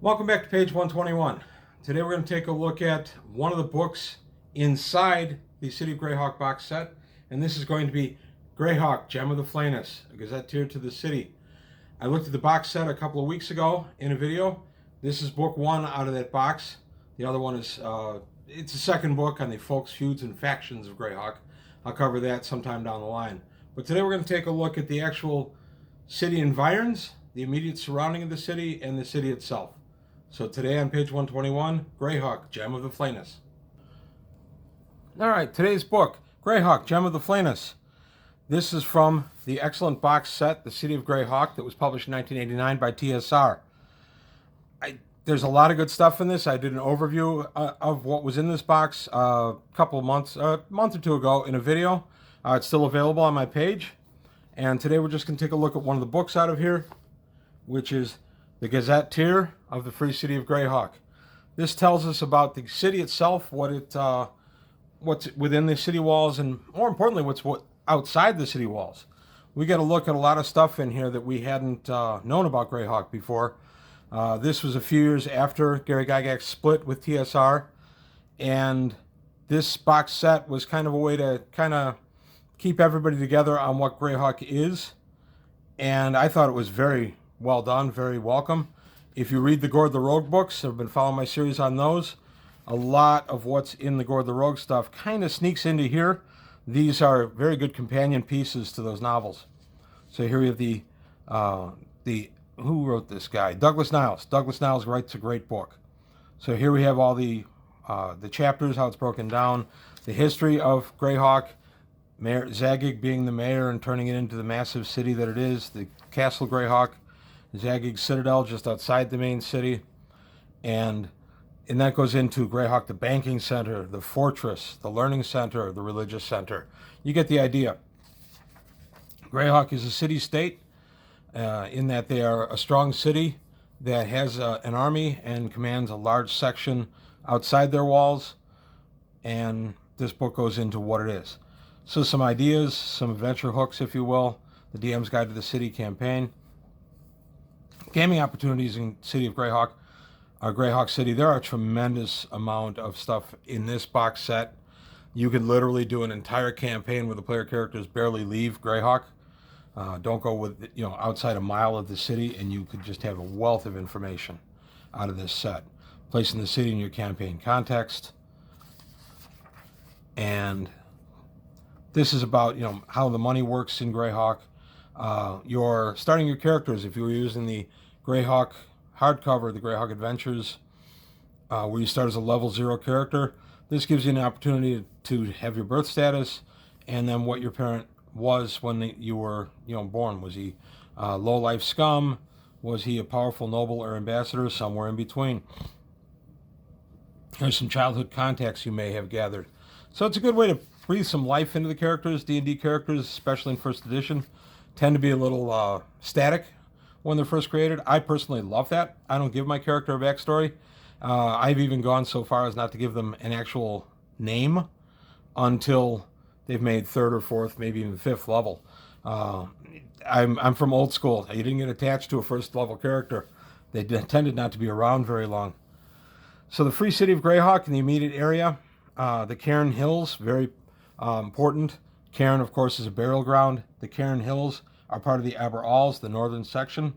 Welcome back to page 121. Today we're going to take a look at one of the books inside the City of Greyhawk box set, and this is going to be Greyhawk, Gem of the Flanaess, a Gazette tier to the city. I looked at the box set a couple of weeks ago in a video. This is book one out of that box. The other one is, it's a second book on the folks, feuds, and factions of Greyhawk. I'll cover that sometime down the line. But today we're going to take a look at the actual city environs, the immediate surrounding of the city, and the city itself. So today on page 121, Greyhawk, Gem of the Flanaess. All right, today's book, Greyhawk, Gem of the Flanaess. This is from the excellent box set, The City of Greyhawk, that was published in 1989 by TSR. There's a lot of good stuff in this. I did an overview of what was in this box a month or two ago in a video. It's still available on my page. And today we're just going to take a look at one of the books out of here, which is the Gazette tier of the Free City of Greyhawk. This tells us about the city itself, what's within the city walls, and more importantly, what's outside the city walls. We get a look at a lot of stuff in here that we hadn't known about Greyhawk before. This was a few years after Gary Gygax split with TSR, and this box set was kind of a way to kind of keep everybody together on what Greyhawk is, and I thought it was very well done, very welcome. If you read the Gorge the Rogue books, I've been following my series on those, a lot of what's in the Gorge the Rogue stuff kind of sneaks into here. These are very good companion pieces to those novels. So here we have the who wrote this guy? Douglas Niles. Douglas Niles writes a great book. So here we have all the chapters, how it's broken down, the history of Greyhawk, Mayor Zagig being the mayor and turning it into the massive city that it is, the Castle Greyhawk, Zagig Citadel just outside the main city, and that goes into Greyhawk, the banking center, the fortress, the learning center, the religious center. You get the idea. Greyhawk is a city-state in that they are a strong city that has an army and commands a large section outside their walls, and this book goes into what it is. So some ideas, some adventure hooks, if you will, the DM's Guide to the City campaign. Gaming opportunities in City of Greyhawk, Greyhawk City. There are a tremendous amount of stuff in this box set. You could literally do an entire campaign where the player characters barely leave Greyhawk. Don't go with, outside a mile of the city, and you could just have a wealth of information out of this set. Placing the city in your campaign context. And this is about, how the money works in Greyhawk. You're starting your characters, if you were using the Greyhawk hardcover, the Greyhawk Adventures, where you start as a level 0 character. This gives you an opportunity to have your birth status and then what your parent was when you were born. Was he low-life scum? Was he a powerful noble or ambassador? Somewhere in between. There's some childhood contacts you may have gathered. So it's a good way to breathe some life into the characters. D&D characters, especially in first edition, tend to be a little static when they're first created. I personally love that. I don't give my character a backstory. I've even gone so far as not to give them an actual name until they've made 3rd or 4th, maybe even 5th level. I'm from old school. You didn't get attached to a first level character. They tended not to be around very long. So the Free City of Greyhawk in the immediate area, the Cairn Hills, very important. Cairn, of course, is a burial ground. The Cairn Hills are part of the Aber Alls, the northern section.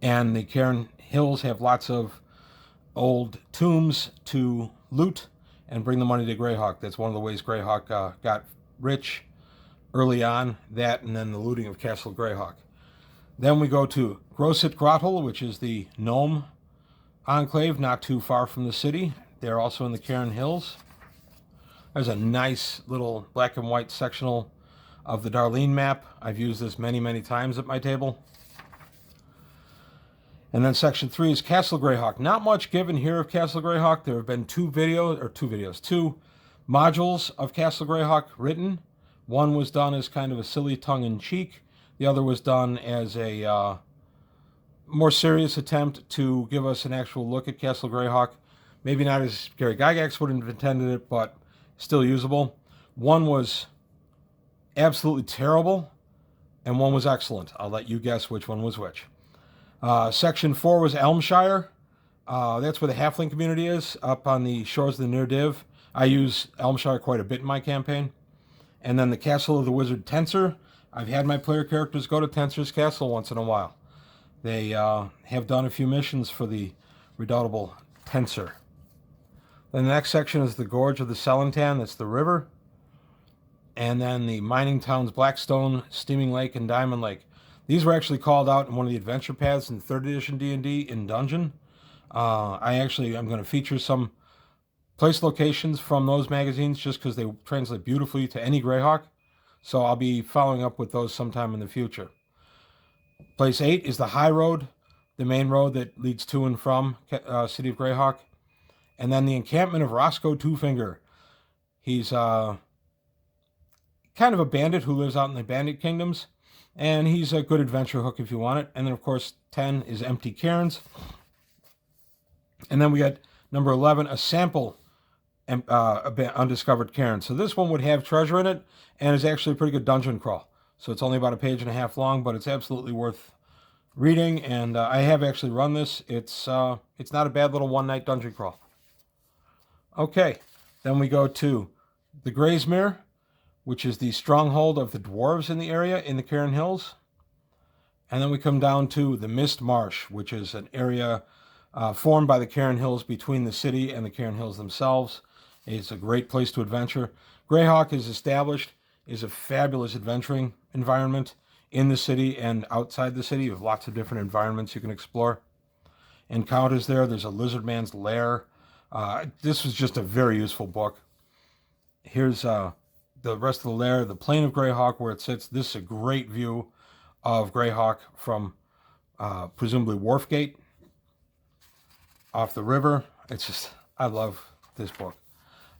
And the Cairn Hills have lots of old tombs to loot and bring the money to Greyhawk. That's one of the ways Greyhawk got rich early on, that and then the looting of Castle Greyhawk. Then we go to Grosset Grottel, which is the Gnome Enclave, not too far from the city. They're also in the Cairn Hills. There's a nice little black and white sectional of the Darlene map. I've used this many, many times at my table. And then section 3 is Castle Greyhawk. Not much given here of Castle Greyhawk. There have been two modules of Castle Greyhawk written. One was done as kind of a silly tongue-in-cheek. The other was done as a more serious attempt to give us an actual look at Castle Greyhawk. Maybe not as Gary Gygax would have intended it, but still usable. One was absolutely terrible, and one was excellent. I'll let you guess which one was which. Section 4 was Elmshire. That's where the halfling community is, up on the shores of the Near-Div. I use Elmshire quite a bit in my campaign. And then the Castle of the Wizard Tensor. I've had my player characters go to Tensor's Castle once in a while. They have done a few missions for the redoubtable Tensor. Then the next section is the Gorge of the Cellentan. That's the river. And then the mining towns Blackstone, Steaming Lake, and Diamond Lake. These were actually called out in one of the adventure paths in 3rd edition D&D in Dungeon. I'm going to feature some place locations from those magazines just because they translate beautifully to any Greyhawk. So I'll be following up with those sometime in the future. Place 8 is the High Road, the main road that leads to and from City of Greyhawk. And then the encampment of Roscoe Twofinger. He's kind of a bandit who lives out in the Bandit Kingdoms. And he's a good adventure hook if you want it. And then, of course, 10 is Empty Cairns. And then we got number 11, a sample undiscovered cairn. So this one would have treasure in it and is actually a pretty good dungeon crawl. So it's only about a page and a half long, but it's absolutely worth reading. And I have actually run this. It's not a bad little one-night dungeon crawl. Okay, then we go to the Grasmere, which is the stronghold of the dwarves in the area in the Cairn Hills. And then we come down to the Mist Marsh, which is an area formed by the Cairn Hills between the city and the Cairn Hills themselves. It's a great place to adventure. Greyhawk is established, is a fabulous adventuring environment in the city and outside the city. You have lots of different environments you can explore. Encounters there. There's a lizard man's lair. This was just a very useful book. Here's the rest of the lair, the plain of Greyhawk where it sits. This is a great view of Greyhawk from presumably Wharf Gate off the river. It's just, I love this book.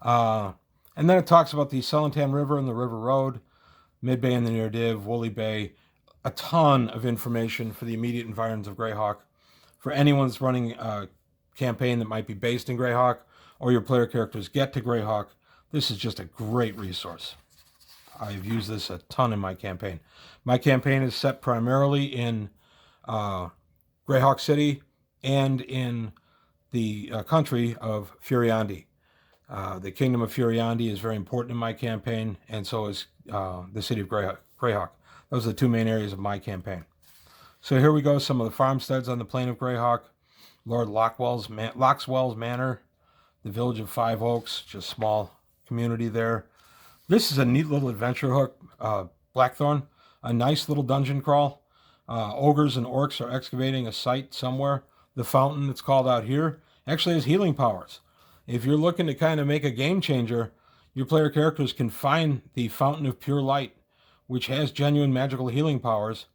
And then it talks about the Cellentan River and the River Road, Mid Bay and the Near-Div, Woolly Bay. A ton of information for the immediate environs of Greyhawk. For anyone that's running a campaign that might be based in Greyhawk, or your player characters get to Greyhawk, this is just a great resource. I've used this a ton in my campaign. My campaign is set primarily in Greyhawk City and in the country of Furiandi. The Kingdom of Furiandi is very important in my campaign, and so is the city of Greyhawk. Those are the two main areas of my campaign. So here we go, some of the farmsteads on the plain of Greyhawk. Lord Loxwell's Manor, the village of Five Oaks, just small community there. This is a neat little adventure hook, Blackthorn, a nice little dungeon crawl. Ogres and orcs are excavating a site somewhere. The fountain that's called out here actually has healing powers. If you're looking to kind of make a game changer, your player characters can find the Fountain of Pure Light, which has genuine magical healing powers.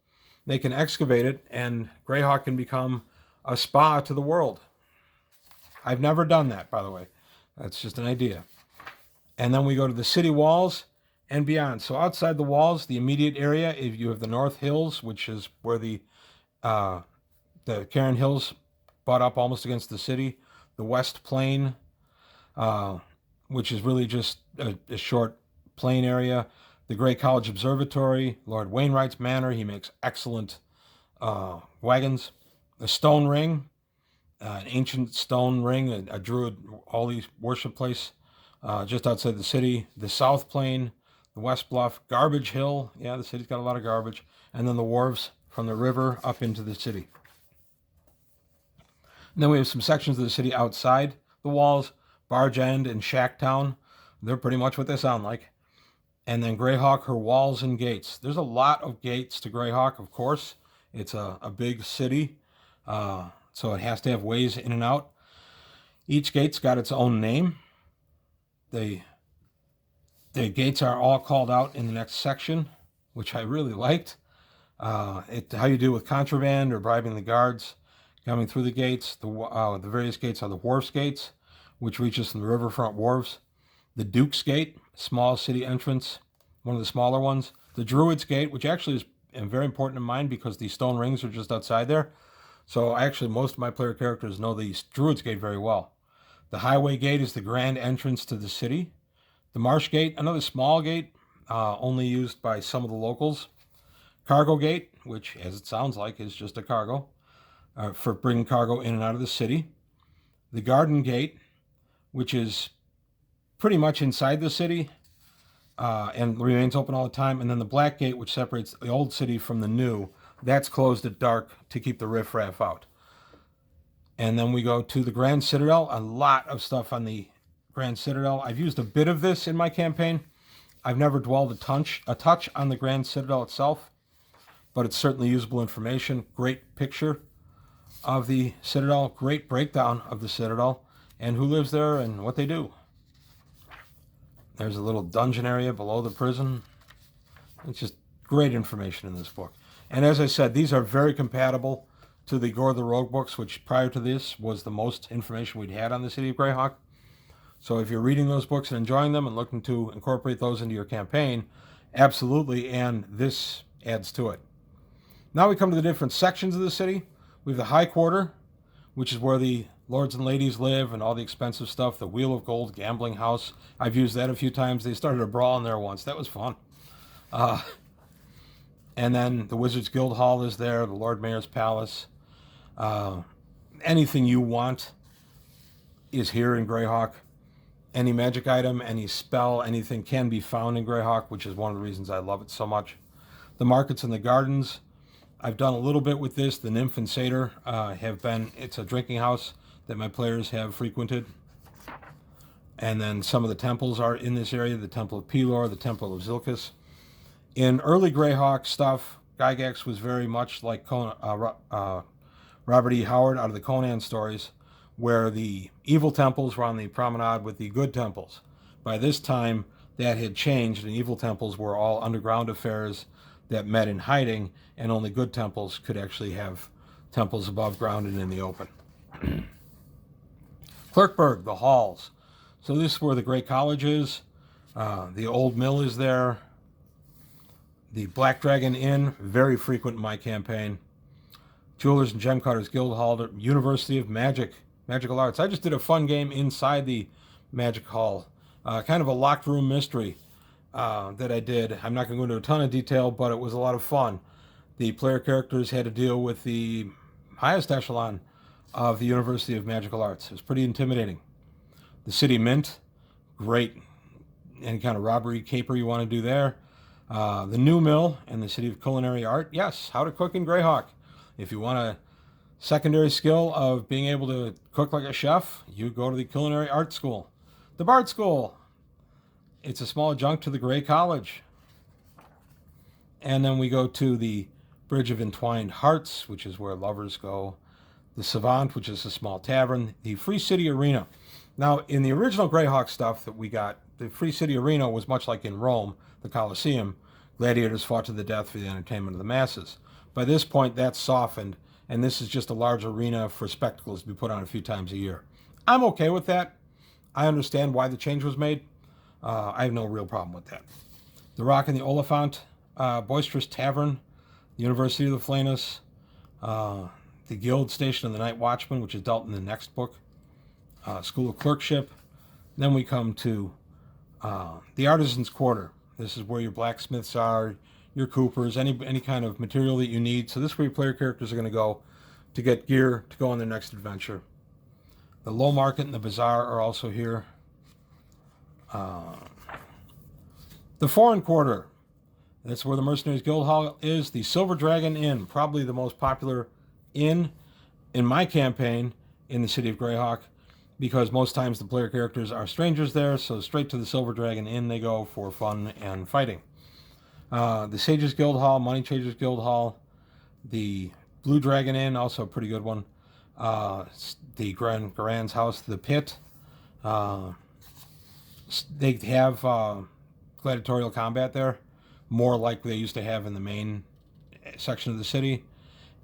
They can excavate it, and Greyhawk can become a spa to the world. I've never done that, by the way. That's just an idea. And then we go to the city walls and beyond. So outside the walls, the immediate area, if you have the North Hills, which is where the Cairn Hills butt up almost against the city. The West Plain, which is really just a short plain area. The Grey College Observatory, Lord Wainwright's Manor. He makes excellent wagons. The Stone Ring, an ancient stone ring, a Druid holy worship place just outside the city. The South Plain, the West Bluff, Garbage Hill. Yeah, the city's got a lot of garbage. And then the wharves from the river up into the city. And then we have some sections of the city outside the walls, Barge End and Shacktown. They're pretty much what they sound like. And then Greyhawk, her walls and gates. There's a lot of gates to Greyhawk, of course. It's a big city, so it has to have ways in and out. Each gate's got its own name. The gates are all called out in the next section, which I really liked. How you deal with contraband or bribing the guards coming through the gates. The various gates are the Wharf's Gates, which reaches from the riverfront wharves. The Duke's Gate, small city entrance, one of the smaller ones. The Druids Gate, which actually is very important in mine because the stone rings are just outside there. So actually most of my player characters know the Druids Gate very well. The Highway Gate is the grand entrance to the city. The Marsh Gate, another small gate, only used by some of the locals. Cargo Gate, which as it sounds like is just a cargo. for bringing cargo in and out of the city. The Garden Gate, which is pretty much inside the city and remains open all the time. And then the Black Gate, which separates the old city from the new, that's closed at dark to keep the riffraff out. And then we go to the Grand Citadel. A lot of stuff on the Grand Citadel. I've used a bit of this in my campaign. I've never dwelled a touch on the Grand Citadel itself, but it's certainly usable information. Great picture of the Citadel. Great breakdown of the Citadel and who lives there and what they do. There's a little dungeon area below the prison. It's just great information in this book. And as I said, these are very compatible to the Gore the Rogue books, which prior to this was the most information we'd had on the city of Greyhawk. So if you're reading those books and enjoying them and looking to incorporate those into your campaign, absolutely, and this adds to it. Now we come to the different sections of the city. We have the High Quarter, which is where the lords and ladies live and all the expensive stuff. The Wheel of Gold gambling house. I've used that a few times. They started a brawl in there once. That was fun. And then the Wizards Guild Hall is there, the Lord Mayor's Palace. Anything you want is here in Greyhawk. Any magic item, any spell, anything can be found in Greyhawk, which is one of the reasons I love it so much. The markets and the gardens. I've done a little bit with this. The Nymph and Satyr it's a drinking house that my players have frequented. And then some of the temples are in this area. The Temple of Pelor, the Temple of Zilkis. In early Greyhawk stuff, Gygax was very much like Robert E. Howard out of the Conan stories, where the evil temples were on the promenade with the good temples. By this time, that had changed, and evil temples were all underground affairs that met in hiding, and only good temples could actually have temples above ground and in the open. Clerkburg, the halls. So this is where the Great College is. The Old Mill is there. The Black Dragon Inn, very frequent in my campaign. Jewelers and Gemcutters Guild Hall. University of Magical Arts. I just did a fun game inside the Magic Hall. Kind of a locked room mystery that I did. I'm not going to go into a ton of detail, but it was a lot of fun. The player characters had to deal with the highest echelon of the University of Magical Arts. It was pretty intimidating. The City Mint, great. Any kind of robbery caper you want to do there. The New Mill and the City of Culinary Art. Yes, how to cook in Greyhawk. If you want a secondary skill of being able to cook like a chef, you go to the Culinary Art School. The Bard School. It's a small adjunct to the Grey College. And then we go to the Bridge of Entwined Hearts, which is where lovers go. The Savant, which is a small tavern. The Free City Arena. Now, in the original Greyhawk stuff that we got, the Free City Arena was much like in Rome, the Colosseum. Gladiators fought to the death for the entertainment of the masses. By this point, that's softened, and this is just a large arena for spectacles to be put on a few times a year. I'm okay with that. I understand why the change was made. I have no real problem with that. The Rock and the Oliphant, Boisterous Tavern, the University of the Flanaess, the Guild Station of the Night Watchman, which is dealt in the next book, School of Clerkship. Then we come to the Artisan's Quarter. This is where your blacksmiths are, your coopers, any kind of material that you need. So this is where your player characters are going to go to get gear to go on their next adventure. The Low Market and the Bazaar are also here. The Foreign Quarter. That's where the Mercenaries Guild Hall is. The Silver Dragon Inn, probably the most popular inn in my campaign in the city of Greyhawk, because most times the player characters are strangers there, so straight to the Silver Dragon Inn they go for fun and fighting. The Sages Guild Hall, Money Changers Guild Hall, the Blue Dragon Inn, also a pretty good one. The Garan's House, the Pit. They have gladiatorial combat there, more like they used to have in the main section of the city.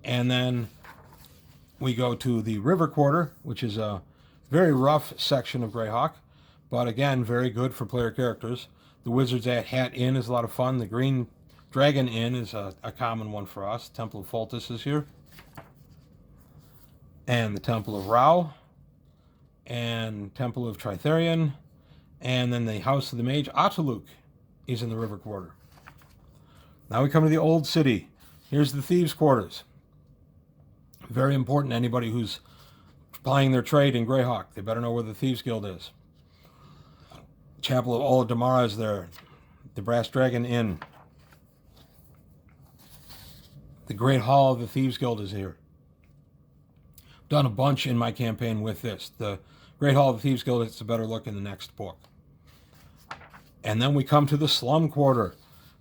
And then we go to the River Quarter, which is a very rough section of Greyhawk, but again, very good for player characters. The Wizard's Hat Inn is a lot of fun. The Green Dragon Inn is a common one for us. Temple of Foltis is here. And the Temple of Rao. And Temple of Tritherion. And then the House of the Mage, Ataluk, is in the River Quarter. Now we come to the Old City. Here's the Thieves Quarters. Very important to anybody who's plying their trade in Greyhawk. They better know where the Thieves Guild is. Chapel of Ola Damara is there. The Brass Dragon Inn. The Great Hall of the Thieves Guild is here. Done a bunch in my campaign with this. The Great Hall of the Thieves Guild, it's a better look in the next book. And then we come to the Slum Quarter.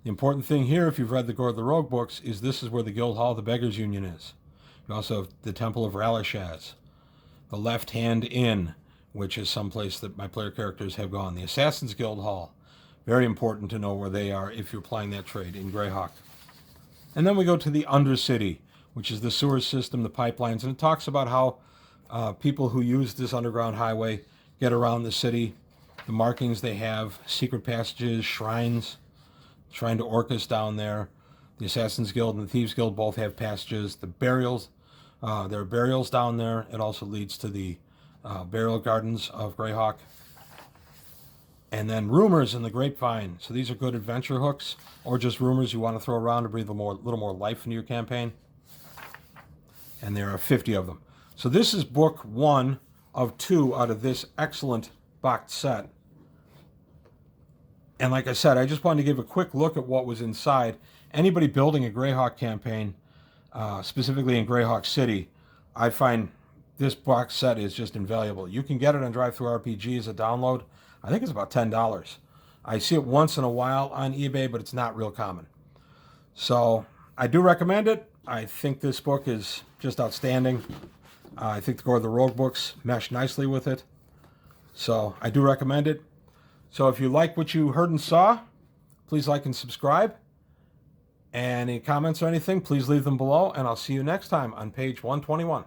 The important thing here, if you've read the Gorge the Rogue books, is this is where the Guild Hall of the Beggars Union is. You also have the Temple of Ralashaz. The Left Hand Inn, which is someplace that my player characters have gone. The Assassin's Guild Hall. Very important to know where they are if you're playing that trade in Greyhawk. And then we go to the Undercity, which is the sewer system, the pipelines, and it talks about how people who use this underground highway get around the city, the markings they have, secret passages, shrines, Shrine to Orcus down there. The Assassin's Guild and the Thieves Guild both have passages. The burials, there are burials down there. It also leads to the burial gardens of Greyhawk. And then rumors in the grapevine. So these are good adventure hooks, or just rumors you want to throw around to breathe a little more life into your campaign. And there are 50 of them. So this is book 1 of 2 out of this excellent box set. And like I said, I just wanted to give a quick look at what was inside. Anybody building a Greyhawk campaign, specifically in Greyhawk City, I find this box set is just invaluable. You can get it on DriveThruRPG as a download. I think it's about $10. I see it once in a while on eBay, but it's not real common. So I do recommend it. I think this book is just outstanding. I think the Gorge the Rogue books mesh nicely with it. So I do recommend it. So if you like what you heard and saw, please like and subscribe. And any comments or anything, please leave them below. And I'll see you next time on page 121.